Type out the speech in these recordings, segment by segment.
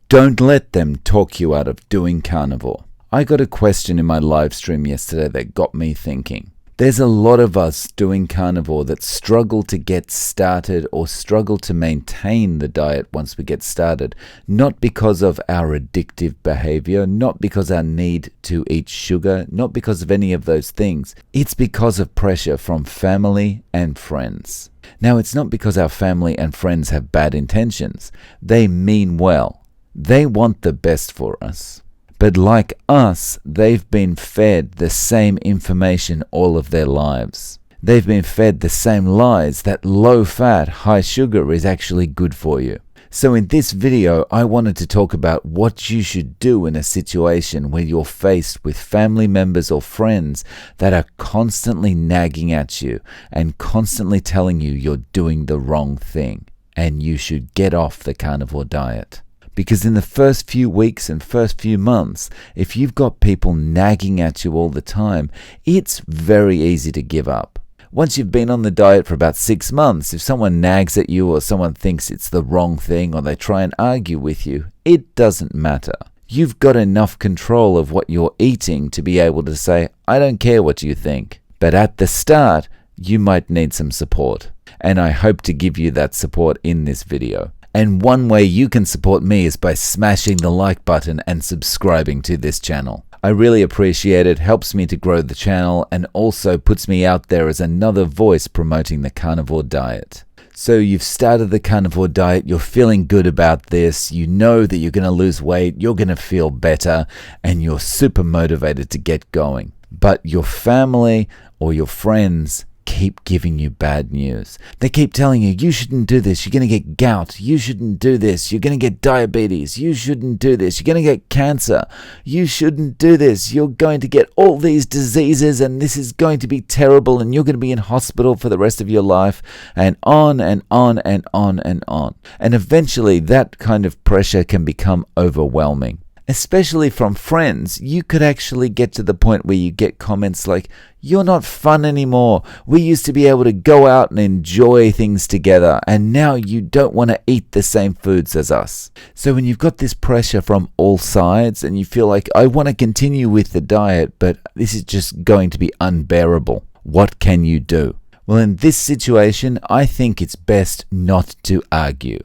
Don't let them talk you out of doing carnivore. I got a question in my live stream yesterday that got me thinking. There's a lot of us doing carnivore that struggle to get started or struggle to maintain the diet once we get started, not because of our addictive behavior, not because our need to eat sugar, not because of any of those things. It's because of pressure from family and friends. Now, it's not because our family and friends have bad intentions. They mean well. They want the best for us. But like us, they've been fed the same information all of their lives. They've been fed the same lies that low fat, high sugar is actually good for you. So in this video, I wanted to talk about what you should do in a situation where you're faced with family members or friends that are constantly nagging at you and constantly telling you you're doing the wrong thing and you should get off the carnivore diet. Because in the first few weeks and first few months, if you've got people nagging at you all the time, it's very easy to give up. Once you've been on the diet for about 6 months, if someone nags at you or someone thinks it's the wrong thing or they try and argue with you, it doesn't matter. You've got enough control of what you're eating to be able to say, I don't care what you think. But at the start, you might need some support. And I hope to give you that support in this video. And one way you can support me is by smashing the like button and subscribing to this channel. I really appreciate it, helps me to grow the channel, and also puts me out there as another voice promoting the carnivore diet. So you've started the carnivore diet, you're feeling good about this, you know that you're going to lose weight, you're going to feel better, and you're super motivated to get going. But your family or your friends keep giving you bad news. They keep telling you, you shouldn't do this, you're going to get gout, you shouldn't do this, you're going to get diabetes, you shouldn't do this, you're going to get cancer, you shouldn't do this, you're going to get all these diseases and this is going to be terrible and you're going to be in hospital for the rest of your life, and on and on and on and on. And eventually that kind of pressure can become overwhelming. Especially from friends, you could actually get to the point where you get comments like, you're not fun anymore. We used to be able to go out and enjoy things together, and now you don't want to eat the same foods as us. So when you've got this pressure from all sides and you feel like, I want to continue with the diet, but this is just going to be unbearable, what can you do? Well, in this situation, I think it's best not to argue.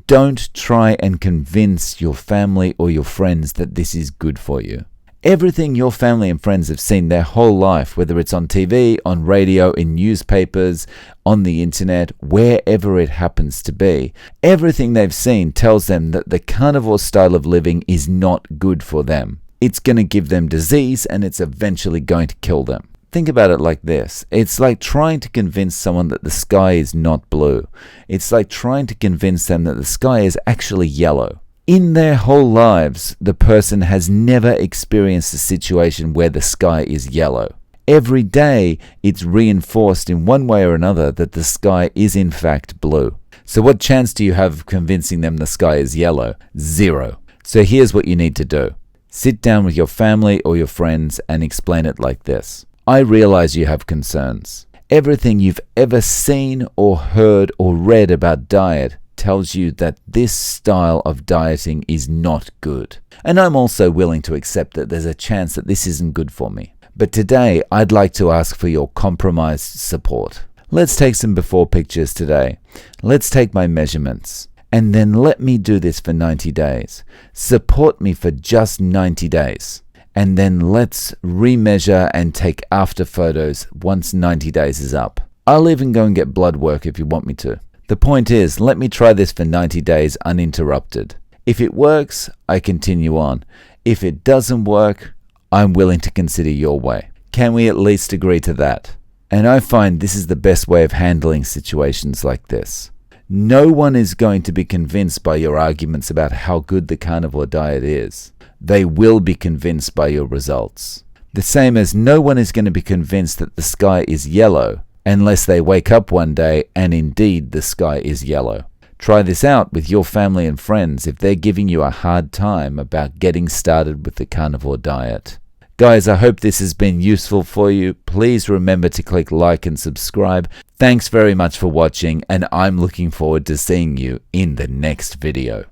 Don't try and convince your family or your friends that this is good for you. Everything your family and friends have seen their whole life, whether it's on TV, on radio, in newspapers, on the internet, wherever it happens to be, everything they've seen tells them that the carnivore style of living is not good for them. It's going to give them disease and it's eventually going to kill them. Think about it like this. It's like trying to convince someone that the sky is not blue. It's like trying to convince them that the sky is actually yellow. In their whole lives, the person has never experienced a situation where the sky is yellow. Every day, it's reinforced in one way or another that the sky is in fact blue. So what chance do you have of convincing them the sky is yellow? Zero. So here's what you need to do. Sit down with your family or your friends and explain it like this. I realize you have concerns. Everything you've ever seen or heard or read about diet tells you that this style of dieting is not good. And I'm also willing to accept that there's a chance that this isn't good for me. But today, I'd like to ask for your compromised support. Let's take some before pictures today. Let's take my measurements. And then let me do this for 90 days. Support me for just 90 days. And then let's remeasure and take after photos once 90 days is up. I'll even go and get blood work if you want me to. The point is, let me try this for 90 days uninterrupted. If it works, I continue on. If it doesn't work, I'm willing to consider your way. Can we at least agree to that? And I find this is the best way of handling situations like this. No one is going to be convinced by your arguments about how good the carnivore diet is. They will be convinced by your results. The same as no one is going to be convinced that the sky is yellow unless they wake up one day and indeed the sky is yellow. Try this out with your family and friends if they're giving you a hard time about getting started with the carnivore diet. Guys, I hope this has been useful for you. Please remember to click like and subscribe. Thanks very much for watching, and I'm looking forward to seeing you in the next video.